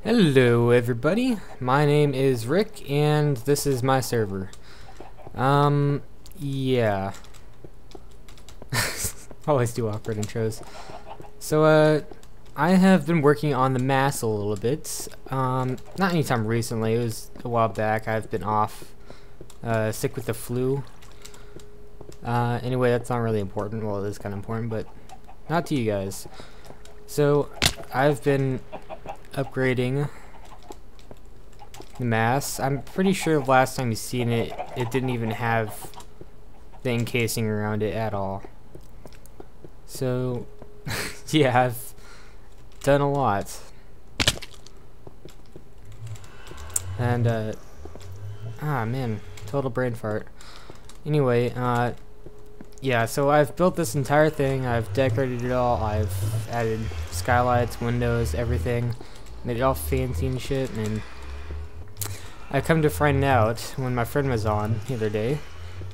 Hello everybody, my name is Rick and this is my server. Yeah. Always do awkward intros. So, I have been working on the mass a little bit. Not anytime recently, it was a while back. I've been off, sick with the flu. Anyway, that's not really important. Well, it is kind of important, but not to you guys. So, I've been upgrading the mass. I'm pretty sure last time you seen it, it didn't even have the encasing around it at all. So, yeah, I've done a lot. And, man, total brain fart. Anyway, yeah, so I've built this entire thing, I've decorated it all, I've added skylights, windows, everything, made it all fancy and shit, and I come to find out when my friend was on the other day,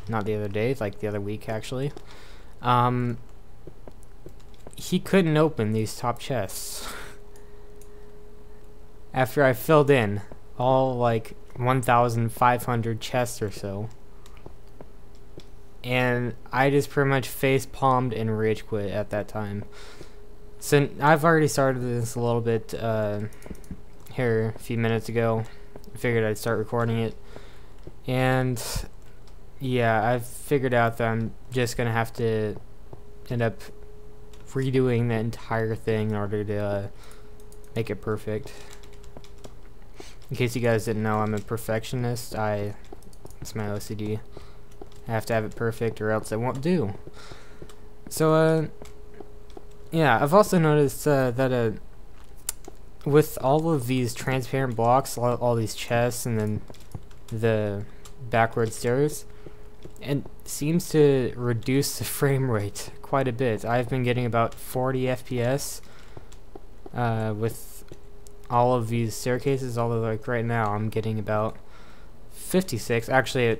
not the other day, like the other week actually, he couldn't open these top chests. After I filled in all like 1,500 chests or so. And I just pretty much face palmed and rage quit at that time. So I've already started this a little bit here a few minutes ago. I figured I'd start recording it. And yeah, I've figured out that I'm just gonna have to end up redoing the entire thing in order to make it perfect. In case you guys didn't know, I'm a perfectionist. It's my OCD. I have to have it perfect or else it won't do. So, yeah, I've also noticed that with all of these transparent blocks, all these chests, and then the backward stairs, it seems to reduce the frame rate quite a bit. I've been getting about 40 FPS with all of these staircases, although like right now I'm getting about 56. Actually,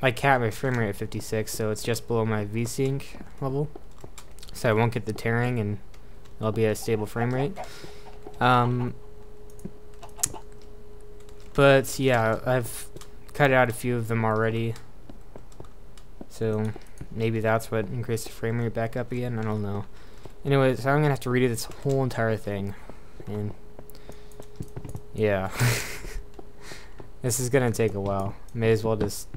I capped my frame rate at 56, so it's just below my VSync level, so I won't get the tearing and it'll be a stable frame rate. But yeah, I've cut out a few of them already, so maybe that's what increased the frame rate back up again. I don't know. Anyway, so I'm gonna have to redo this whole entire thing, and yeah, this is gonna take a while. May as well just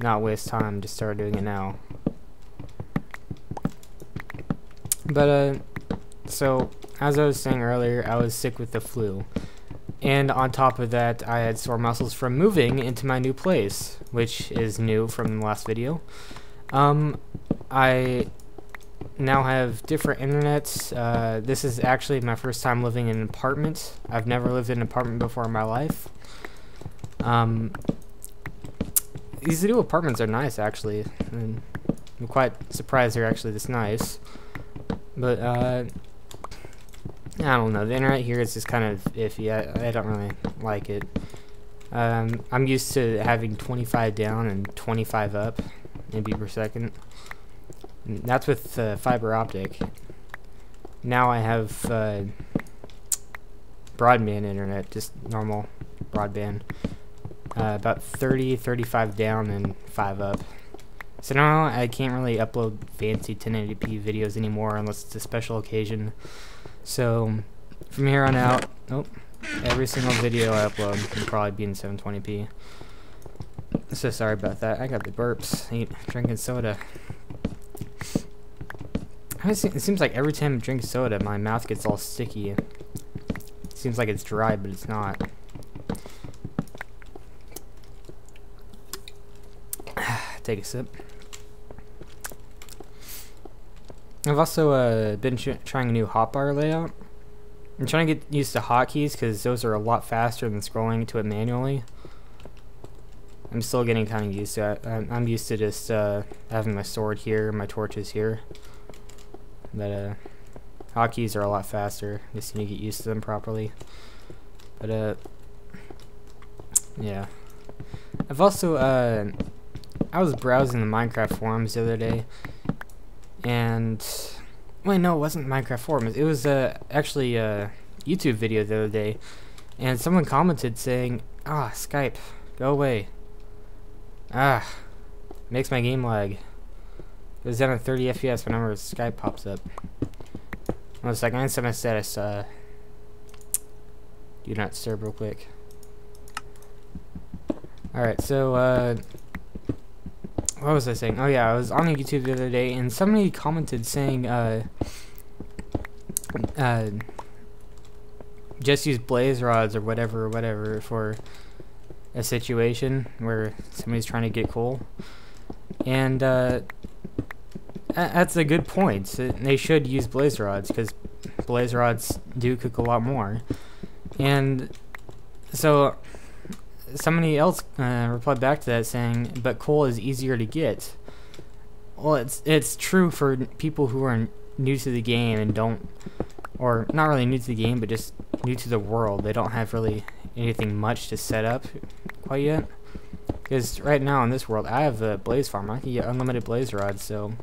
not waste time, just start doing it now. But so as I was saying earlier, I was sick with the flu, and on top of that I had sore muscles from moving into my new place, which is new from the last video. I now have different internets. This is actually my first time living in an apartment. I've never lived in an apartment before in my life. These new apartments are nice, actually, and I'm quite surprised they're actually this nice. But I don't know, the internet here is just kind of iffy. I don't really like it. I'm used to having 25 down and 25 up MB per second. And that's with fiber optic. Now I have broadband internet, just normal broadband. About 35 down and 5 up. So now I can't really upload fancy 1080p videos anymore unless it's a special occasion. So from here on out, every single video I upload will probably be in 720p. So sorry about that. I got the burps. Drinking soda. It seems like every time I drink soda, my mouth gets all sticky. It seems like it's dry, but it's not. Take a sip. I've also been trying a new hotbar layout. I'm trying to get used to hotkeys because those are a lot faster than scrolling to it manually. I'm still getting kind of used to it. I'm used to just having my sword here, my torches here. But hotkeys are a lot faster. Just need to get used to them properly. But yeah. I've also I was browsing the Minecraft forums the other day, and wait, no, it wasn't Minecraft forums. It was actually YouTube video the other day, and someone commented saying, "Ah, Skype, go away. Ah, makes my game lag. It goes down to 30 FPS whenever Skype pops up." 1 second, I set my status. Do not disturb real quick. Alright, so, what was I saying? Oh yeah, I was on YouTube the other day, and somebody commented saying, just use blaze rods or whatever for a situation where somebody's trying to get coal. And, that's a good point. They should use blaze rods, because blaze rods do cook a lot more. And so somebody else replied back to that saying, but coal is easier to get. Well, it's true for people who are new to the game and don't, or not really new to the game, but just new to the world. They don't have really anything much to set up quite yet. Because right now in this world, I have a blaze farm. I can get unlimited blaze rods, so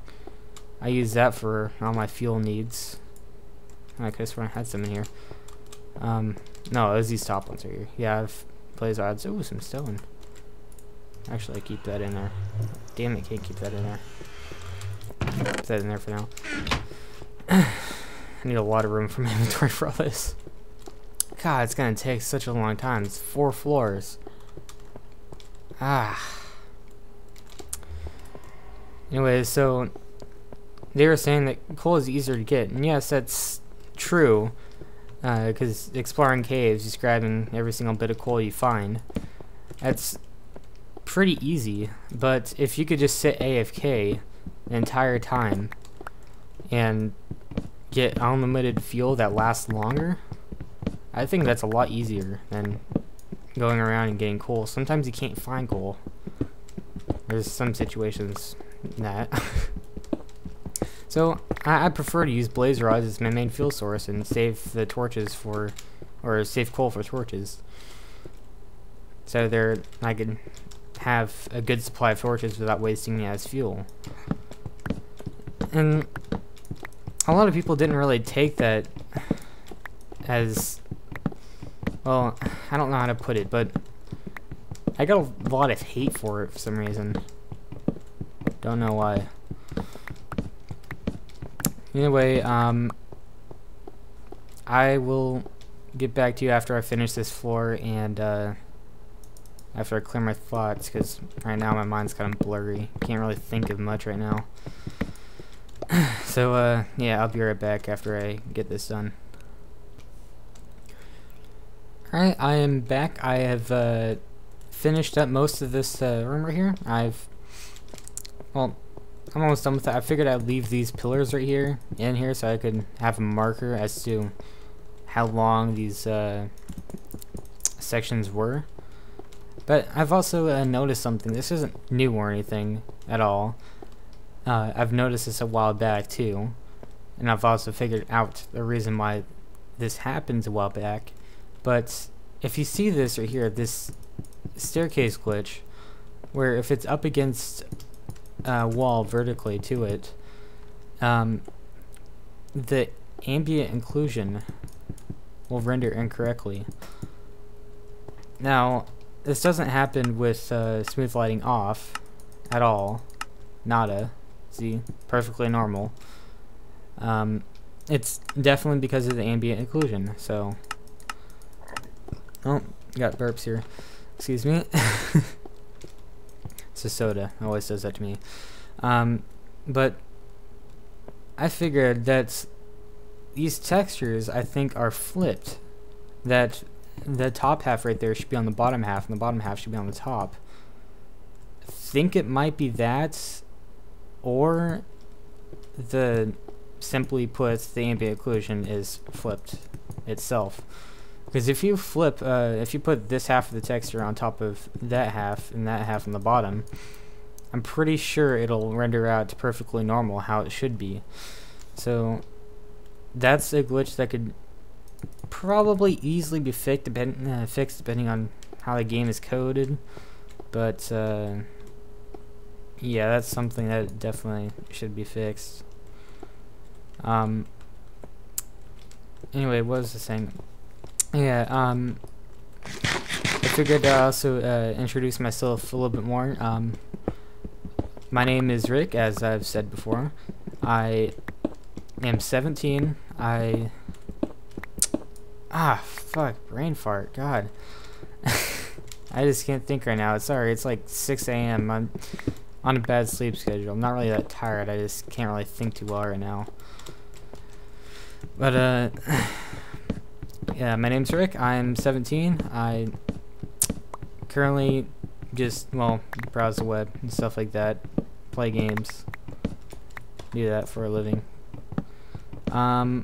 I use that for all my fuel needs. I could have sworn I had some in here. No, it was these top ones right here. Yeah, I have blaze rods. Ooh, some stone. Actually, I keep that in there. Damn it, can't keep that in there. Put that in there for now. I need a lot of room for my inventory for all this. God, it's gonna take such a long time. It's 4 floors. Ah. Anyways, so they were saying that coal is easier to get, and yes, that's true. Because exploring caves, just grabbing every single bit of coal you find, that's pretty easy. But if you could just sit AFK the entire time and get unlimited fuel that lasts longer, I think that's a lot easier than going around and getting coal. Sometimes you can't find coal. There's some situations that. So I prefer to use blaze rods as my main fuel source and save the torches for, or save coal for torches. So I can have a good supply of torches without wasting it as fuel. And a lot of people didn't really take that as, well, I don't know how to put it, but I got a lot of hate for it for some reason. Don't know why. Anyway, I will get back to you after I finish this floor and after I clear my thoughts, because right now my mind's kind of blurry. Can't really think of much right now. So, yeah, I'll be right back after I get this done. Alright, I am back. I have finished up most of this room right here. Well, I'm almost done with that. I figured I'd leave these pillars right here in here so I could have a marker as to how long these sections were. But I've also noticed something. This isn't new or anything at all. I've noticed this a while back too, and I've also figured out the reason why this happens a while back. But if you see this right here, this staircase glitch, where if it's up against wall vertically to it, the ambient occlusion will render incorrectly. Now, this doesn't happen with smooth lighting off at all. Nada. See, perfectly normal. It's definitely because of the ambient occlusion. So, oh, got burps here. Excuse me. It's a soda. It always does that to me. But I figured that these textures, I think, are flipped. That the top half right there should be on the bottom half, and the bottom half should be on the top. I think it might be that, or simply put, the ambient occlusion is flipped itself. Because if you flip, if you put this half of the texture on top of that half and that half on the bottom, I'm pretty sure it'll render out perfectly normal how it should be. So that's a glitch that could probably easily be fixed depending on how the game is coded. But yeah, that's something that definitely should be fixed. Anyway, what was I saying? Yeah, I figured I'd also introduce myself a little bit more. My name is Rick, as I've said before. I am 17. Fuck, brain fart, God. I just can't think right now. Sorry, it's like 6 a.m. I'm on a bad sleep schedule. I'm not really that tired. I just can't really think too well right now. But, yeah, my name's Rick. I'm 17. I currently just, well, browse the web and stuff like that. Play games. Do that for a living. I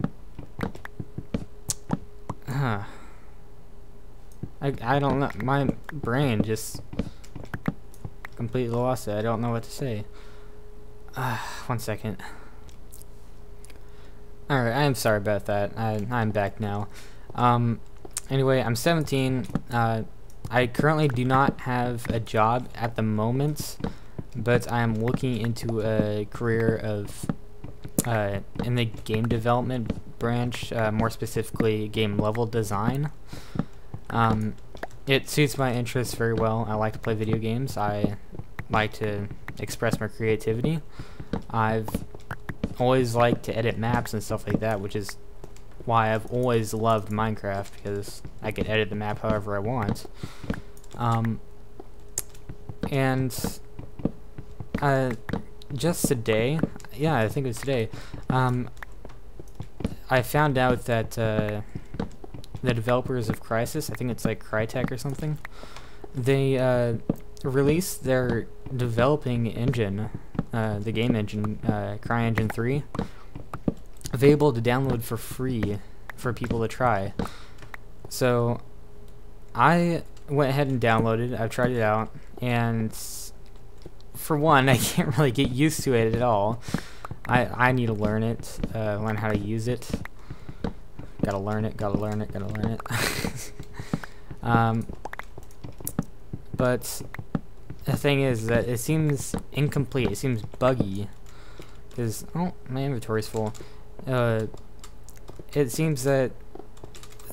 don't know. My brain just completely lost it. I don't know what to say. 1 second. Alright, I'm sorry about that. I'm back now. Anyway, I'm 17. I currently do not have a job at the moment, but I am looking into a career of in the game development branch, more specifically game level design. It suits my interests very well. I like to play video games. I like to express my creativity. I've always liked to edit maps and stuff like that, which is why I've always loved Minecraft, because I can edit the map however I want. Just today, yeah, I think it was today, I found out that the developers of Crysis, I think it's like Crytek or something, they released their developing engine, the game engine, CryEngine 3, available to download for free for people to try. So I went ahead and downloaded it. I've tried it out, and for one, I can't really get used to it at all. I need to learn it, learn how to use it. Gotta learn it. But the thing is that it seems incomplete. It seems buggy. Because, oh, my inventory's full. It seems that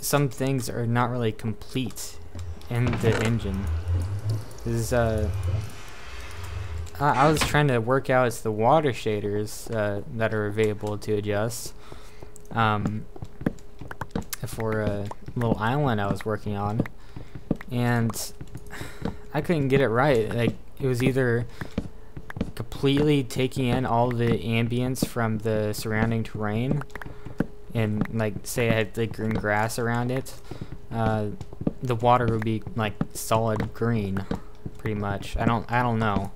some things are not really complete in the engine. This is, I was trying to work out the water shaders that are available to adjust for a little island I was working on, and I couldn't get it right. Like, it was either completely taking in all the ambience from the surrounding terrain, and like say I had like green grass around it, the water would be like solid green, pretty much. I don't know.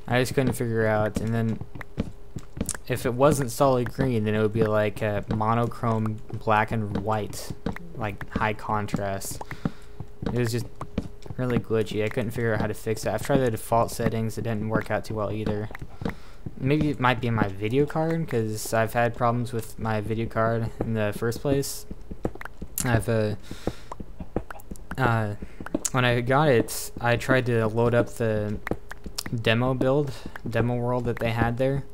I just couldn't figure out. And then if it wasn't solid green, then it would be like a monochrome black and white, like high contrast. It was just really glitchy. I couldn't figure out how to fix it. I've tried the default settings. It didn't work out too well either. Maybe it might be in my video card, because I've had problems with my video card in the first place. I've when I got it, I tried to load up the demo world that they had there,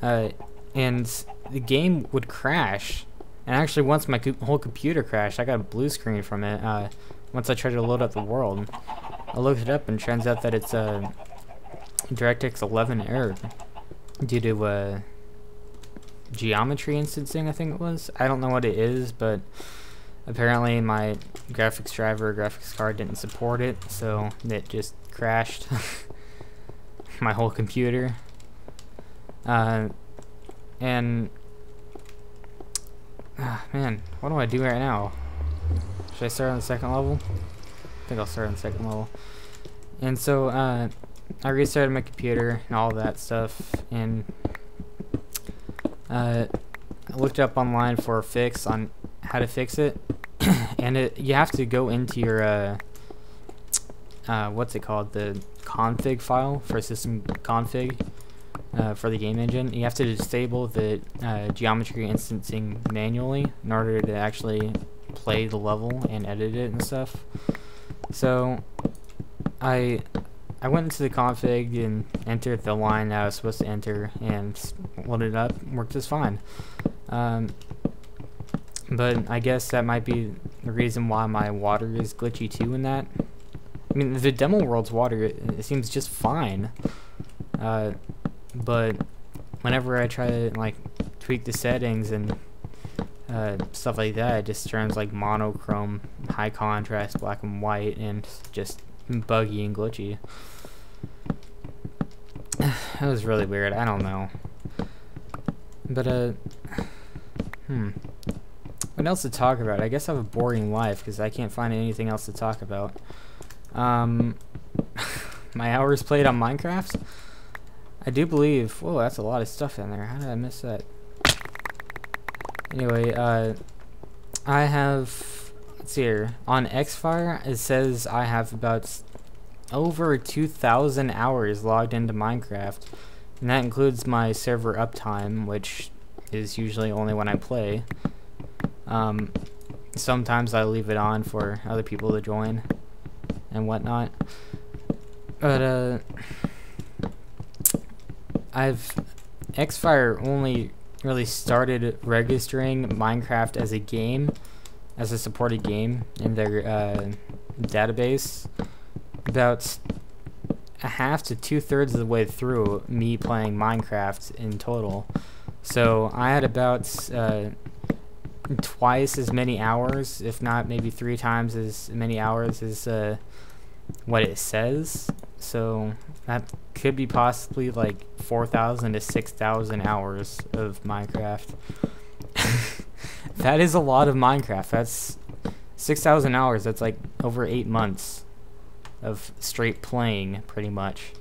and the game would crash. And actually, once my whole computer crashed, I got a blue screen from it. Once I tried to load up the world, I looked it up, and turns out that it's a DirectX 11 error due to geometry instancing, I think it was. I don't know what it is, but apparently my graphics driver or graphics card didn't support it, so it just crashed my whole computer. Man, what do I do right now? Should I start on the second level? I think I'll start on the second level. And so, I restarted my computer and all that stuff, and I looked up online for a fix on how to fix it. And you have to go into your what's it called, the config file for system config for the game engine. You have to disable the geometry instancing manually in order to actually play the level and edit it and stuff. So I went into the config and entered the line that I was supposed to enter and loaded it up. Worked just fine. But I guess that might be the reason why my water is glitchy too in that. I mean, the demo world's water, it seems just fine. But whenever I try to like tweak the settings and stuff like that, it just turns like monochrome, high contrast, black and white, and just buggy and glitchy. That was really weird. I don't know. But what else to talk about? I guess I have a boring life because I can't find anything else to talk about. My hours played on Minecraft. I do believe. Whoa, that's a lot of stuff in there. How did I miss that? Anyway, I have. Let's see here. On Xfire, it says I have about over 2,000 hours logged into Minecraft, and that includes my server uptime, which is usually only when I play. Sometimes I leave it on for other people to join and whatnot. But Xfire only really started registering Minecraft as a game, as a supported game in their database about a half to 2/3 of the way through me playing Minecraft in total. So I had about twice as many hours, if not maybe 3 times as many hours as what it says. So that could be possibly like 4,000 to 6,000 hours of Minecraft. That is a lot of Minecraft. That's 6,000 hours. That's like over 8 months of straight playing, pretty much.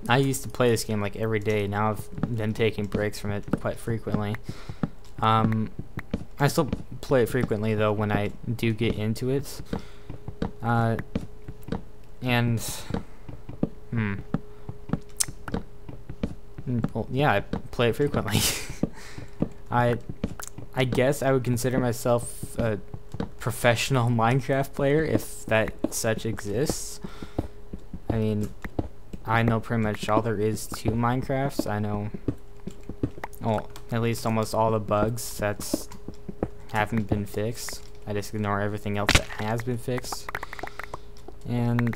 I used to play this game like every day. Now I've been taking breaks from it quite frequently. I still play it frequently though when I do get into it. Well, yeah, I play it frequently. I guess I would consider myself a professional Minecraft player, if that such exists. I mean, I know pretty much all there is to Minecraft. I know, well, at least almost all the bugs that haven't been fixed. I just ignore everything else that has been fixed. And,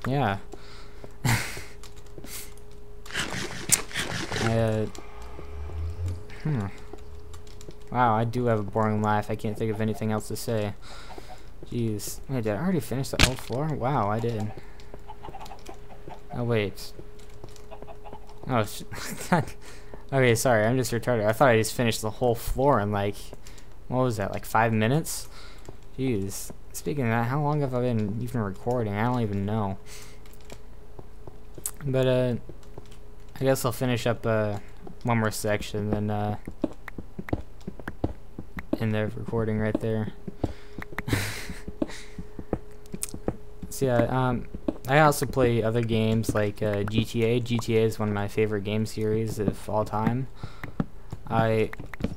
yeah. Wow, I do have a boring life. I can't think of anything else to say. Jeez. Wait, did I already finish the whole floor? Wow, I did. Oh, wait. Oh, okay, sorry, I'm just retarded. I thought I just finished the whole floor in like, what was that, like 5 minutes? Jeez. Speaking of that, how long have I been even recording? I don't even know. But, I guess I'll finish up, one more section, then, in the recording right there. So yeah, I also play other games like GTA. GTA is one of my favorite game series of all time. I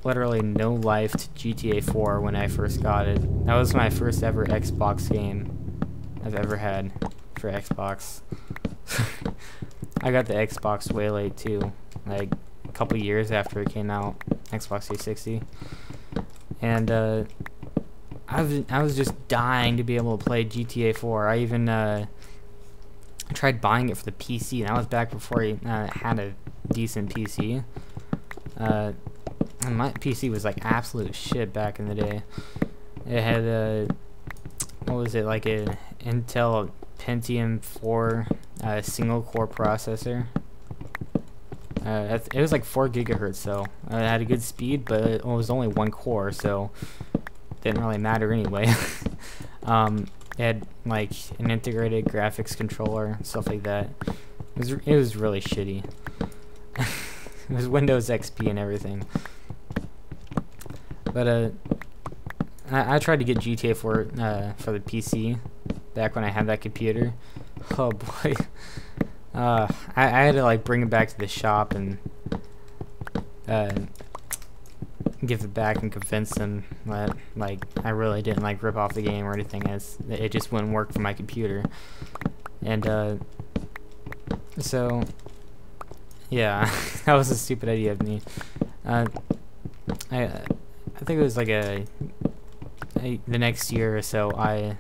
literally no-lifed GTA 4 when I first got it. That was my first ever Xbox game I've ever had for Xbox. I got the Xbox way late too, like a couple years after it came out, Xbox 360. And I was just dying to be able to play GTA 4. I even tried buying it for the PC, and that was back before I had a decent PC. And my PC was like absolute shit back in the day. It had a, what was it, like a Intel Pentium 4 single core processor. It was like 4 gigahertz though. It had a good speed, but it was only 1 core, so it didn't really matter anyway. It had like an integrated graphics controller, stuff like that. It was really shitty. It was Windows XP and everything. But I tried to get GTA 4 for the PC back when I had that computer. Oh boy. I had to like bring it back to the shop and give it back and convince them that like I really didn't like rip off the game or anything, as it just wouldn't work for my computer. And so yeah, that was a stupid idea of me. I think it was like a the next year or so, I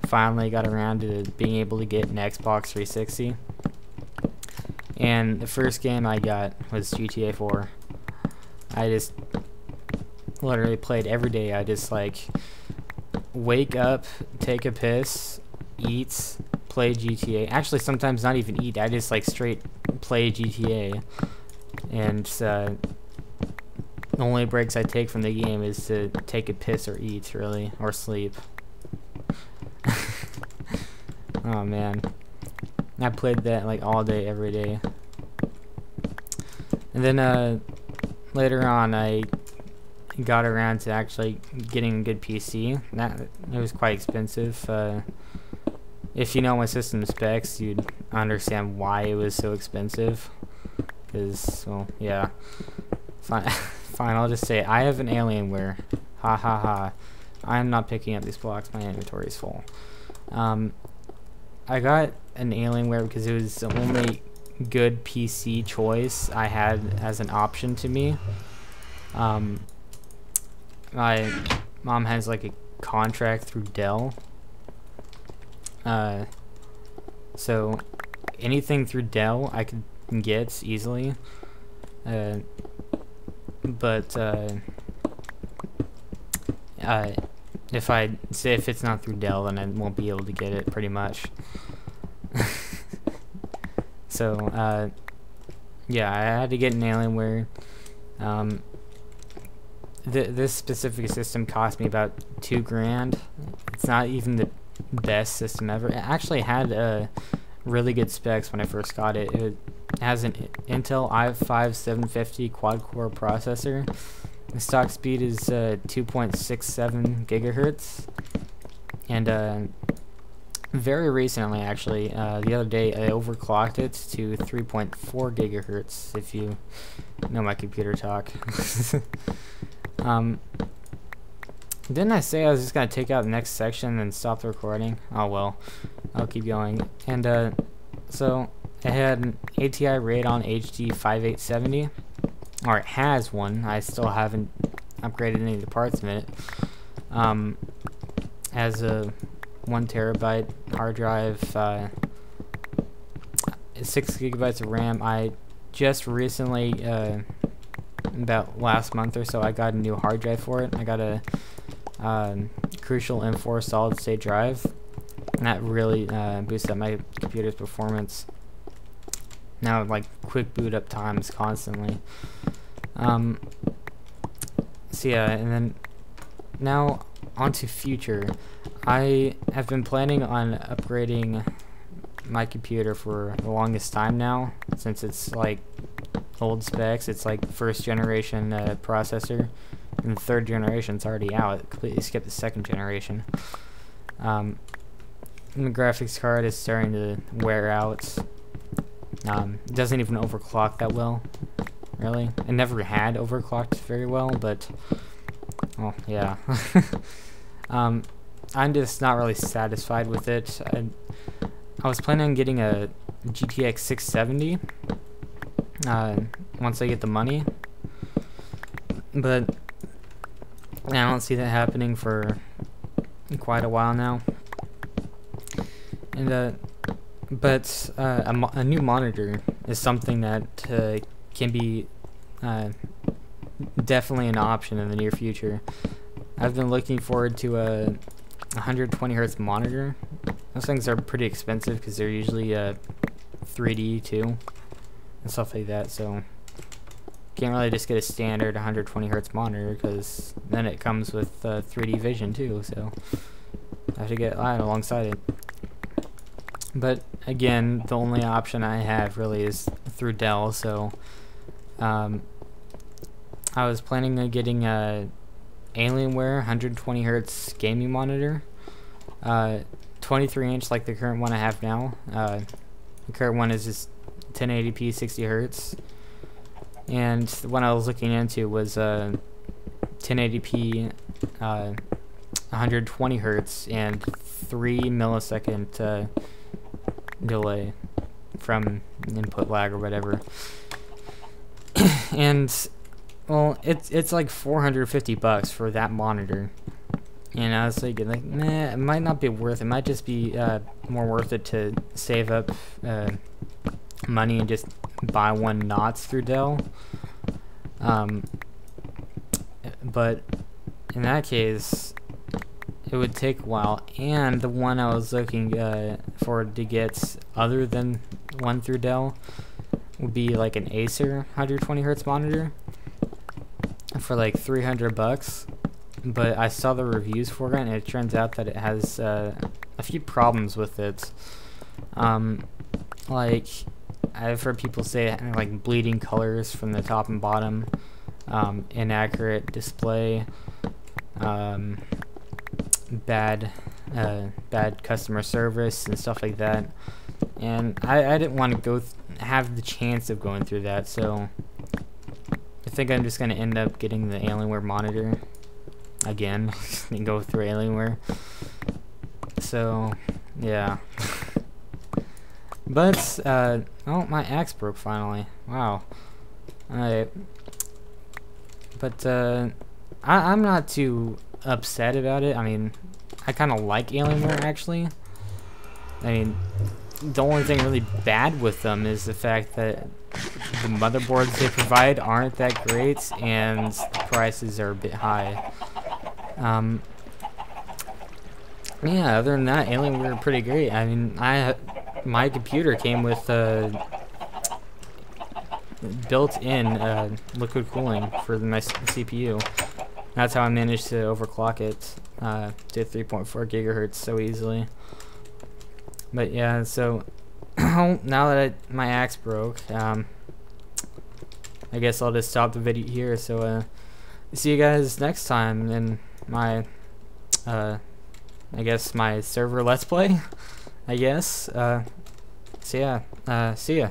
finally got around to being able to get an Xbox 360. And the first game I got was GTA 4. I just literally played every day. I just like wake up, take a piss, eat, play GTA. Actually, sometimes not even eat. I just like straight play GTA. And the only breaks I take from the game is to take a piss or eat, really, or sleep. Oh man, I played that like all day, every day. And then later on, I got around to actually getting a good PC. That it was quite expensive. If you know my system specs, you'd understand why it was so expensive. Because, well, yeah. Fine, fine. I'll just say it. I have an Alienware. Ha ha ha. I'm not picking up these blocks. My inventory is full. I got an Alienware because it was the only good PC choice I had as an option to me. My mom has like a contract through Dell. So anything through Dell I could get easily. But if it's not through Dell, then I won't be able to get it pretty much. So yeah, I had to get an Alienware. This specific system cost me about $2,000. It's not even the best system ever. It actually had really good specs when I first got it. It has an Intel i5-750 quad-core processor. The stock speed is 2.67 gigahertz. And very recently, actually, the other day, I overclocked it to 3.4 gigahertz, if you know my computer talk. Didn't I say I was just going to take out the next section and stop the recording? Oh well, I'll keep going. And so it had an ATI Radeon HD 5870, or it has one. I still haven't upgraded any of the parts in it. Has a 1 terabyte hard drive, 6 gigabytes of RAM. I just recently, about last month or so, I got a new hard drive for it. I got a Crucial M4 solid state drive, and that really boosted up my computer's performance. Now like quick boot up times constantly. So yeah, and then now onto future. I have been planning on upgrading my computer for the longest time now, since it's like old specs. It's like first generation processor, and the third generation's already out. It completely skipped the second generation. And the graphics card is starting to wear out. It doesn't even overclock that well, really. It never had overclocked very well, but well, yeah. I'm just not really satisfied with it. I was planning on getting a GTX 670 once I get the money, but I don't see that happening for quite a while now. And but a new monitor is something that can be definitely an option in the near future. I've been looking forward to a 120 hertz monitor. Those things are pretty expensive because they're usually 3D too and stuff like that, so can't really just get a standard 120 hertz monitor, because then it comes with 3D vision too, so I have to get that alongside it. But again, the only option I have really is through Dell, so I was planning on getting a Alienware 120 hertz gaming monitor, 23 inch like the current one I have now. The current one is just 1080p 60 hertz, and the one I was looking into was 1080p 120 hertz and 3 millisecond delay from input lag or whatever. And well, it's like $450 for that monitor, And I was thinking, like, nah, it might not be worth it. It might just be more worth it to save up money and just buy one knots through Dell. But in that case, it would take a while. And the one I was looking for to get other than one through Dell would be like an Acer 120 hertz monitor for like $300. But I saw the reviews for it, and it turns out that it has a few problems with it. Like, I've heard people say like bleeding colors from the top and bottom, inaccurate display, bad customer service and stuff like that. And I didn't want to have the chance of going through that, so I think I'm just gonna end up getting the Alienware monitor again and go through Alienware. So yeah. But oh, my axe broke finally. Wow. Alright. But I'm not too upset about it. I mean, I kind of like Alienware actually. I mean, the only thing really bad with them is the fact that the motherboards they provide aren't that great, and the prices are a bit high. Yeah, other than that, Alienware are pretty great. I mean, my computer came with built-in liquid cooling for my CPU. That's how I managed to overclock it to 3.4 gigahertz so easily. But yeah, so now that my axe broke, I guess I'll just stop the video here. So see you guys next time in my I guess my server let's play. I guess. So yeah, see ya.